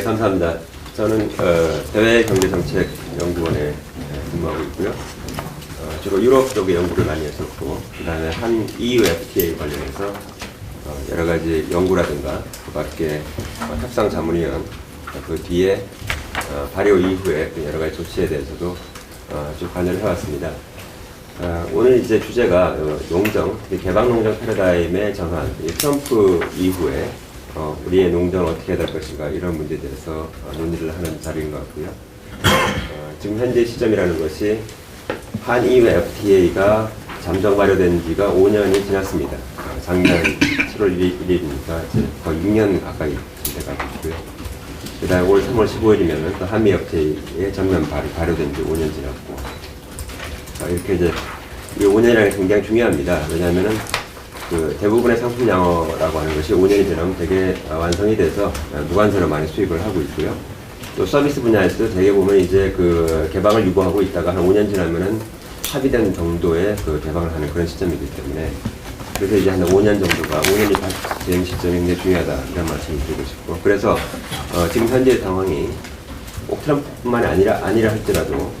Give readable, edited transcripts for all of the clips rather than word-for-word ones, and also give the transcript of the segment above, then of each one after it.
감사합니다. 저는 대외경제정책연구원에 근무하고 있고요. 주로 유럽 쪽의 연구를 많이 했었고, 그 다음에 한 EU FTA 관련해서 여러 가지 연구라든가, 그 밖에 협상 자문위원, 그 뒤에 발효 이후에 여러 가지 조치에 대해서도 쭉 관여를 해왔습니다. 오늘 이제 주제가 농정, 개방농정 패러다임의 전환, 트럼프 이후에 우리의 농정은 어떻게 될 것인가, 이런 문제에 대해서 논의를 하는 자리인 것 같고요. 지금 현재 시점이라는 것이 한 EU FTA가 잠정 발효된 지가 5년이 지났습니다. 작년 7월 1일이니까 이제 거의 6년 가까이 돼가지고요. 그 다음에 올 3월 15일이면 또 한미 FTA의 전면 발효된 지 5년 지났고, 이렇게 이제 이 5년이라는 게 굉장히 중요합니다. 왜냐하면은 그 대부분의 상품 양어라고 하는 것이 5년이 지나면 되게 완성이 돼서 무관세로 많이 수입을 하고 있고요. 또 서비스 분야에서도 되게 보면 이제 그 개방을 유보하고 있다가 한 5년 지나면은 합의된 정도의 그 개방을 하는 그런 시점이기 때문에, 그래서 이제 한 5년 정도가 5년이 대응 시점이 굉장히 중요하다, 이런 말씀을 드리고 싶고, 그래서 지금 현재 상황이 꼭 트럼프뿐만이 아니라 할지라도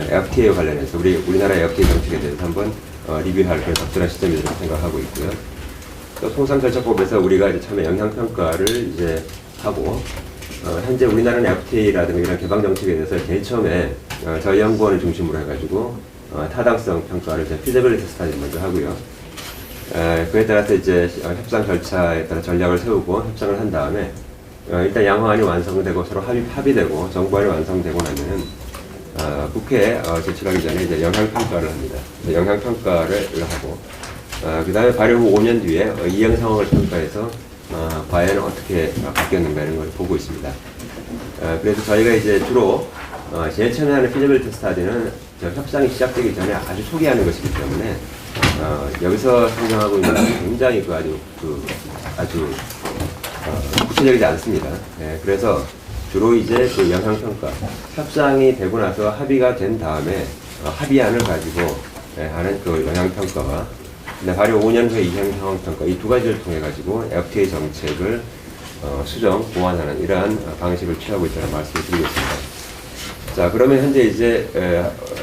FTA와 관련해서 우리나라의 FTA 정책에 대해서 한번 리뷰할 그런 적절한 시점이라고 생각하고 있고요. 또 통상절차법에서 우리가 이제 처음에 영향평가를 이제 하고, 현재 우리나라는 FTA라든가 이런 개방 정책에 대해서 제일 처음에 저희 연구원을 중심으로 해가지고 타당성 평가를 피지빌리티 스터디 먼저 하고요. 그에 따라서 이제 협상 절차에 따라 전략을 세우고 협상을 한 다음에 일단 양화안이 완성되고 서로 합의되고 정부안이 완성되고 나면은 국회에 제출하기 전에 이제 영향평가를 합니다. 영향평가를 하고, 그 다음에 발효 후 5년 뒤에 이행 상황을 평가해서 과연 어떻게 바뀌었는가 이런 걸 보고 있습니다. 그래서 저희가 이제 주로 제일 처음에 하는 피지빌리티 스터디는 협상이 시작되기 전에 아주 초기 하는 것이기 때문에 여기서 상정하고 있는 것은 굉장히 아주 구체적이지 않습니다. 그래서 주로 이제 그 영향평가, 협상이 되고 나서 합의가 된 다음에 합의안을 가지고 하는 그 영향평가와 발효 5년 후에 이행 상황평가, 이 두 가지를 통해 가지고 FTA 정책을 수정, 보완하는 이러한 방식을 취하고 있다는 말씀을 드리겠습니다. 자, 그러면 현재 이제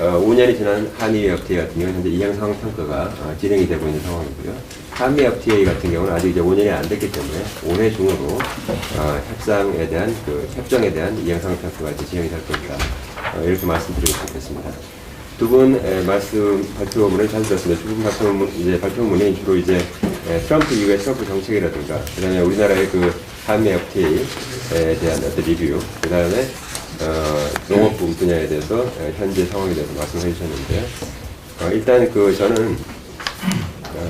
5년이 지난 한미 FTA 같은 경우는 현재 이행 상황 평가가 진행이 되고 있는 상황이고요. 한미 FTA 같은 경우는 아직 이제 5년이 안 됐기 때문에 올해 중으로 협상에 대한 협정에 대한 이행 상황 평가가 이제 진행이 될 겁니다. 이렇게 말씀드리고 싶겠습니다. 두 분 발표문을 잘 들었습니다. 두 분 발표문이 주로 이제 트럼프 이후의 트럼프 정책이라든가, 그다음에 우리나라의 그 한미 FTA에 대한 어떤 리뷰, 그다음에 농업 분야에 대해서 현재 상황에 대해서 말씀해 주셨는데요. 일단 저는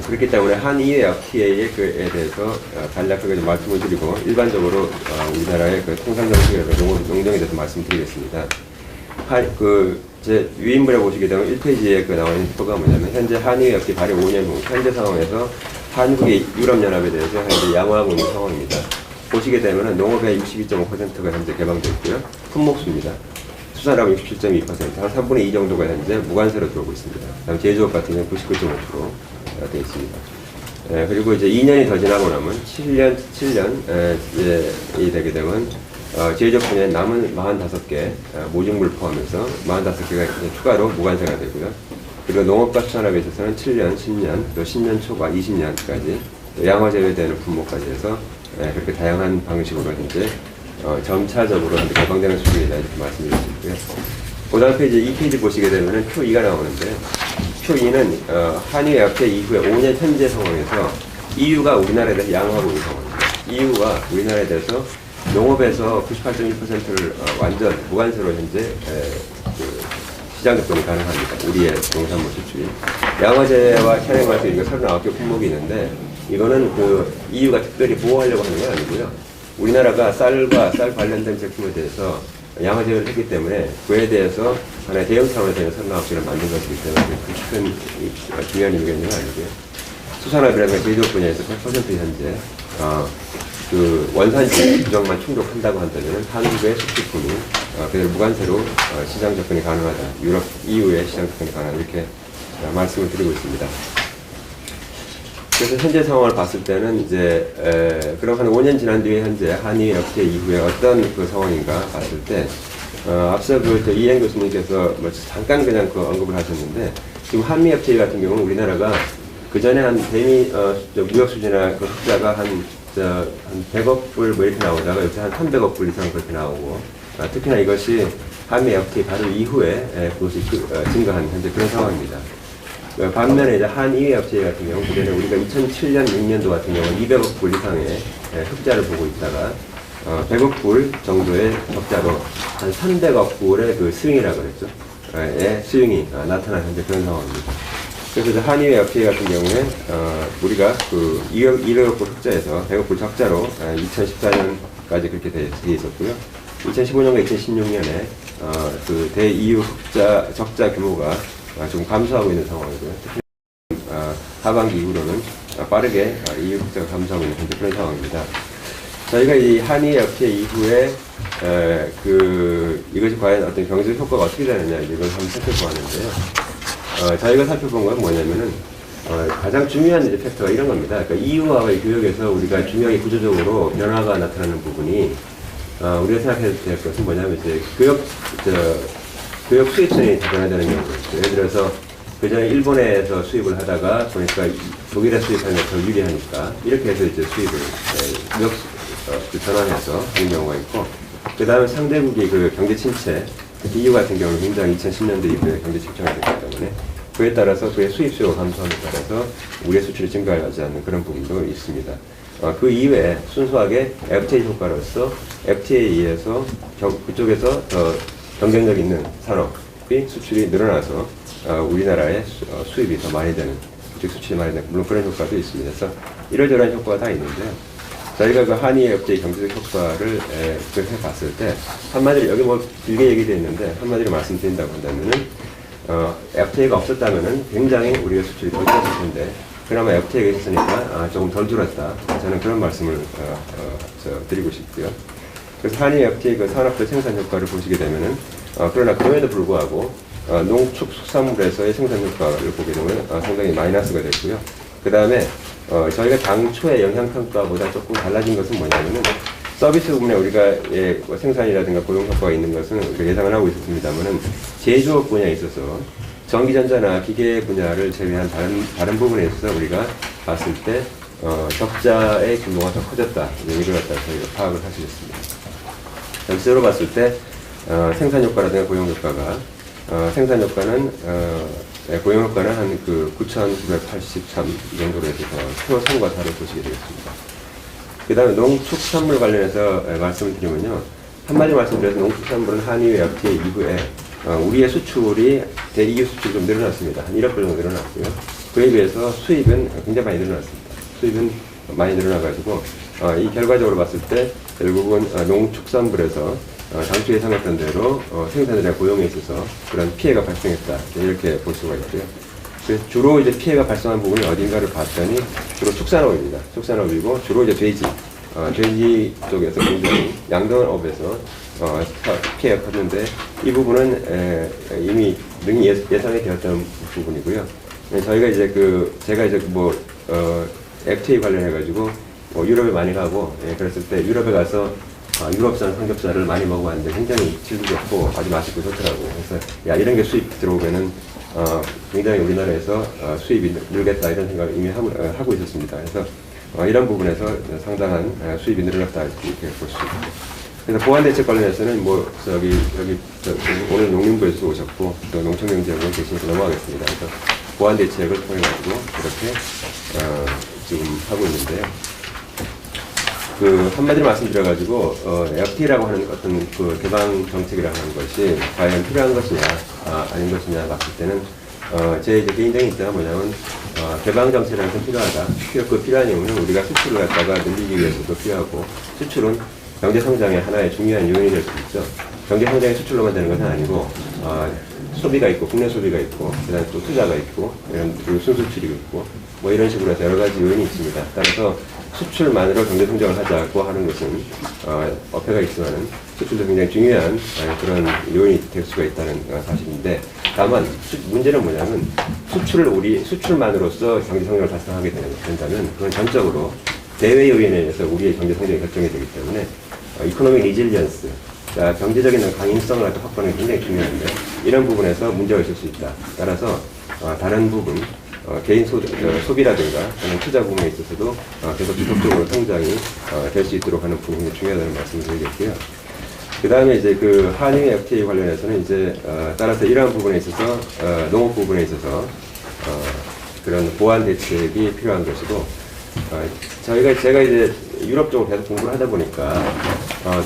그렇기 때문에 한미 FTA에 대해서 간략하게 좀 말씀을 드리고, 일반적으로 우리나라의 그 통상 정책이라든가 농정에 대해서 말씀드리겠습니다. 제 유인물에 보시게 되면 1페이지에 나와 있는 표가 뭐냐면, 현재 한미 FTA 발효 5년 후 현재 상황에서 한국이 유럽연합에 대해서 현재 양호하고 있는 상황입니다. 보시게 되면 농업의 62.5%가 현재 개방되어 있고요. 품목수입니다. 수산업은 67.2%, 한 3분의 2 정도가 현재 무관세로 들어오고 있습니다. 다음 제조업 같은 경우는 99.5% 되어 있습니다. 그리고 이제 2년이 더 지나고 나면 7년이 되게 되면 제조업 분야에 남은 45개, 모직물 포함해서 45개가 추가로 무관세가 되고요. 그리고 농업과 수산업에 있어서는 7년, 10년, 또 10년 초과 20년까지 양화 제외되는 품목까지 해서 그렇게 다양한 방식으로 현재 점차적으로 개방되는 수준이다, 이렇게 말씀드릴 수 있고요. 그 다음 페이지 2페이지 보시게 되면 표 2가 나오는데, 표 2는 한미 FTA 이후에 5년 현재 상황에서 EU가 우리나라에 대해서 양호하고 있는 상황입니다. EU가 우리나라에 대해서 농업에서 98.1%를 완전 무관세로 현재 시장 접근이 가능합니다. 우리의 농산물 수출이. 양화제와 현행마트 이거 39개 품목이 있는데, 이거는 EU가 특별히 보호하려고 하는 건 아니고요. 우리나라가 쌀과 쌀 관련된 제품에 대해서 양화 제외를 했기 때문에 그에 대해서 하나의 대형 차원에서 39개를 만든 것이기 때문에 큰 중요한 의미가 있는 건 아니고요. 수산업이라든가 제조업 분야에서 100% 현재 원산지 규정만 충족한다고 한다면 한국의 수출품이 그대로 무관세로 시장 접근이 가능하다. EU의 시장 접근이 가능하다. 이렇게 말씀을 드리고 있습니다. 그래서 현재 상황을 봤을 때는 이제 그럼 한 5년 지난 뒤에 현재 한미 FTA 이후에 어떤 그 상황인가 봤을 때 앞서 그 이행 교수님께서 뭐 잠깐 그냥 그 언급을 하셨는데 지금 한미 FTA 같은 경우는 우리나라가 그 전에 한 대미 무역 수지나 그 흑자가 한 100억 불 뭐 이렇게 나오다가 요새 한 300억 불 이상 그렇게 나오고 특히나 이것이 한미 FTA 바로 이후에 그것이 증가한 현재 그런 상황입니다. 반면에 이제 한미 FTA 같은 경우 그전에 우리가 2007년 6년도 같은 경우 200억 불 이상의 흑자를 보고 있다가 100억 불 정도의 적자로 한 300억 불의 그 스윙이라고 그랬죠. 스윙이 나타난 현재 그런 상황입니다. 그래서 한미 FTA 같은 경우에 우리가 그 200억 불 흑자에서 100억 불 적자로 2014년까지 그렇게 돼 있었고요. 2015년과 2016년에 그 대EU 적자 규모가 좀 감소하고 있는 상황이고요. 특히 하반기 이후로는 빠르게 EU 흑자가 감소하고 있는 현재 그런 상황입니다. 저희가 이 한미 FTA 이후에 이것이 과연 어떤 경제적 효과가 어떻게 되느냐 이걸 한번 살펴보았는데요. 저희가 살펴본 건 뭐냐면은 가장 중요한 이제 팩터가 이런 겁니다. 그러니까 EU와의 교역에서 우리가 중요하게 구조적으로 변화가 나타나는 부분이 우리가 생각해야 될 것은 뭐냐면 이제 교역 수입선이 변화되는 경우가 있죠. 예를 들어서 그전에 일본에서 수입을 하다가 보니까 독일에 수입하는 게 더 유리하니까 이렇게 해서 이제 수입을 전환해서 하는 경우가 있고, 그 다음에 상대국이 그 경제 침체, 특히 EU 같은 경우는 굉장히 2010년대 이후에 경제 침체가 됐기 때문에 그에 따라서 그의 수입 수요가 감소함에 따라서 우리의 수출이 증가하지 않는 그런 부분도 있습니다. 그 이외에 순수하게 FTA 효과로서 FTA에 의해서 그쪽에서 더 경쟁력 있는 산업이 수출이 늘어나서 우리나라의 수입이 더 많이 되는, 즉 수출이 많이 되는, 물론 그런 효과도 있습니다. 그래서 이러저러한 효과가 다 있는데요. 저희가 그 한미 FTA 경제적 효과를 해봤을 때 한마디로 여기 뭐 길게 얘기되어 있는데 한마디로 말씀드린다고 한다면은 FTA가 없었다면은 굉장히 우리가 수출이 더 줄었을 텐데 그나마 FTA가 있으니까 조금 덜 줄었다. 저는 그런 말씀을 드리고 싶고요. 그래서 한미 FTA 그 산업적 생산 효과를 보시게 되면은 그러나 그럼에도 불구하고 농축수산물에서의 생산 효과를 보게 되면 상당히 마이너스가 됐고요. 그 다음에 저희가 당초의 영향평가보다 조금 달라진 것은 뭐냐면은 서비스 부분에 우리가 생산이라든가 고용 효과가 있는 것은 우리가 예상을 하고 있었습니다만은 제조업 분야에 있어서 전기전자나 기계 분야를 제외한 다른 부분에 있어서 우리가 봤을 때 적자의 규모가 더 커졌다. 이걸 갖다 저희가 파악을 할 수 있습니다. 전체적으로 봤을 때 생산 효과라든가 고용 효과가 생산 효과는 고용 효과는 한 9,983 정도로 해서 표상과 다를 보시게 되겠습니다. 그 다음에 농축산물 관련해서 말씀을 드리면요. 한마디로 말씀드려서 농축산물은 한미 FTA 이후에 우리의 수출이 대EU 수출이 좀 늘어났습니다. 한 1억 불 정도 늘어났고요. 그에 비해서 수입은 굉장히 많이 늘어났습니다. 수입은 많이 늘어나가지고 이 결과적으로 봤을 때 결국은 농축산물에서 당초 예상했던 대로 생산이나 고용에 있어서 그런 피해가 발생했다. 이렇게 볼 수가 있고요. 그래서 주로 이제 피해가 발생한 부분이 어딘가를 봤더니 주로 축산업입니다. 축산업이고 주로 이제 돼지 쪽에서 굉장히 양동업에서 피해가 컸는데 이 부분은 이미 능히 예상이 되었던 부분이고요. 저희가 이제 제가 이제 FTA 관련해가지고 유럽에 많이 가고 그랬을 때 유럽에 가서 유럽산 삼겹살을 많이 먹어봤는데 굉장히 질도 좋고 아주 맛있고 좋더라고. 그래서 이런 게 수입 들어오면은 굉장히 우리나라에서 수입이 늘겠다 이런 생각을 이미 하고 있었습니다. 그래서 이런 부분에서 상당한 수입이 늘어났다 이렇게 볼 수 있습니다. 그래서 보완대책 관련해서는 오늘 농림부에서 오셨고 또 농촌경제학원 계시니까 넘어가겠습니다. 그래서 보완대책을 통해 가지고 이렇게 지금 하고 있는데요. 한마디로 말씀드려가지고, FTA라고 하는 어떤 개방 정책이라고 하는 것이 과연 필요한 것이냐, 아닌 것이냐 봤을 때는, 제 개인적인 입장은 뭐냐면, 개방 정책이라는 것은 필요하다. 필요한 이유는 우리가 수출을 갖다가 늘리기 위해서도 필요하고, 수출은 경제 성장의 하나의 중요한 요인이 될 수 있죠. 경제 성장이 수출로만 되는 것은 아니고, 소비가 있고, 국내 소비가 있고, 그 다음에 또 투자가 있고, 그리고 순수출이 있고, 이런 식으로 해서 여러 가지 요인이 있습니다. 따라서 수출만으로 경제 성장을 하자고 하는 것은 어폐가 있지만은 수출도 굉장히 중요한 그런 요인이 될 수가 있다는 사실인데 다만 문제는 뭐냐면 수출만으로서 경제 성장을 달성하게 된다면 그건 전적으로 대외 요인에 의해서 우리의 경제 성장이 결정이 되기 때문에 이코노믹 리질리언스, 그러니까 경제적인 강인성을 확보하는 게 굉장히 중요한데 이런 부분에서 문제가 있을 수 있다. 따라서 다른 부분, 개인 소비라든가 또는 투자 부분에 있어서도 계속 지속적으로 성장이 될 수 있도록 하는 부분이 굉장히 중요하다는 말씀을 드리겠고요. 그 다음에 이제 그 한일 FTA 관련해서는 이제 따라서 이러한 부분에 있어서 농업 부분에 있어서 그런 보완 대책이 필요한 것이고 제가 이제 유럽 쪽으로 계속 공부를 하다 보니까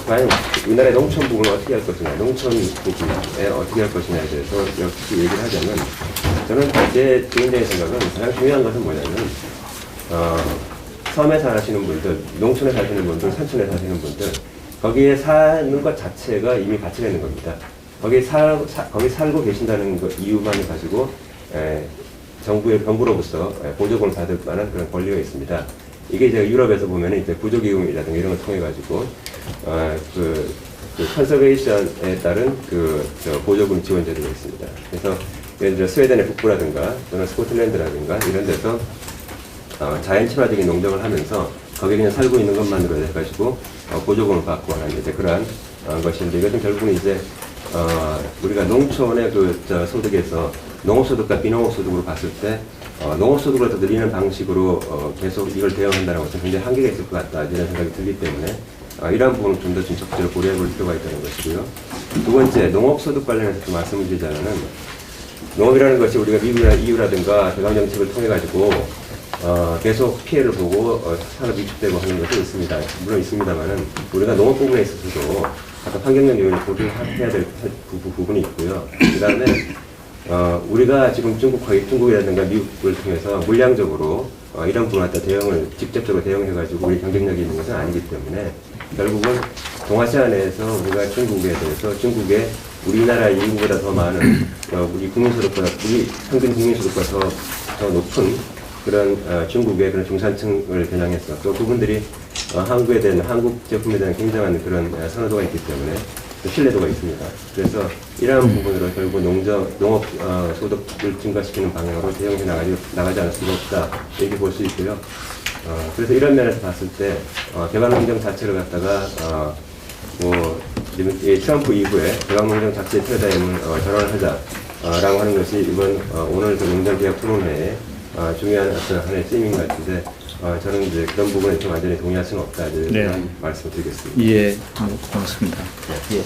과연 우리나라의 농촌 부분을 어떻게 할 것이냐, 농촌 부분에 어떻게 할 것이냐에 대해서 역시 얘기를 하자면 저는 제 개인적인 생각은 가장 중요한 것은 뭐냐면 섬에 사시는 분들, 농촌에 사시는 분들, 산촌에 사시는 분들 거기에 사는 것 자체가 이미 가치가 있는 겁니다. 거기 살고 계신다는 것 이유만을 가지고 정부로부터 보조금을 받을 만한 그런 권리가 있습니다. 이게 이제 유럽에서 보면은 이제 부조기금이라든가 이런 걸 통해 가지고 그 컨서베이션에 따른 보조금 지원 제도가 있습니다. 그래서 예를 들어 스웨덴의 북부라든가 또는 스코틀랜드라든가 이런 데서 자연 친화적인 농장을 하면서 거기에 그냥 살고 있는 것만으로 해가지고 보조금을 받고 하는 이제 그러한 것인데 이것은 결국은 이제 우리가 농촌의 소득에서 농업소득과 비농업소득으로 봤을 때 농업소득을 더 늘리는 방식으로 계속 이걸 대응한다는 것은 굉장히 한계가 있을 것 같다 이런 생각이 들기 때문에 이러한 부분을 좀 더 적극적으로 고려해 볼 필요가 있다는 것이고요. 두 번째, 농업소득 관련해서 좀 말씀을 드리자면은 농업이라는 것이 우리가 미국이나 EU라든가 대강정책을 통해 가지고 계속 피해를 보고 산업이 위축되고 하는 것이 있습니다. 물론 있습니다만은 우리가 농업 부분에 있어서도 아까 환경적 요인을 고려해야 될 부분이 있고요. 그 다음에 우리가 지금 중국이라든가 미국을 통해서 물량적으로 이런 부분에 따라 직접적으로 대응해가지고 우리 경쟁력이 있는 것은 아니기 때문에 결국은 동아시아 내에서 우리가 중국에 대해서 우리나라 인구보다 더 많은 우리 평균 국민소득보다 더 높은 그런 중국의 그런 중산층을 겨냥해서 또 그분들이 한국 제품에 대한 굉장한 그런 선호도가 있기 때문에 신뢰도가 있습니다. 그래서 이러한 부분으로 결국 농업 소득을 증가시키는 방향으로 대응해 나가지 않을 수가 없다 이렇게 볼 수 있고요. 그래서 이런 면에서 봤을 때 개발농장 자체를 갖다가 트럼프 이후에 개발농장 자체의 패러다임을 전환을 하자라고 하는 것이 이번 오늘 그 농장개혁 토론회에 중요한 하나의 쓰임인 것 같은데 저는 이제 그런 부분에 좀 완전히 동의할 수는 없다 이런 말씀을 드리겠습니다. 예, 고맙습니다. 예.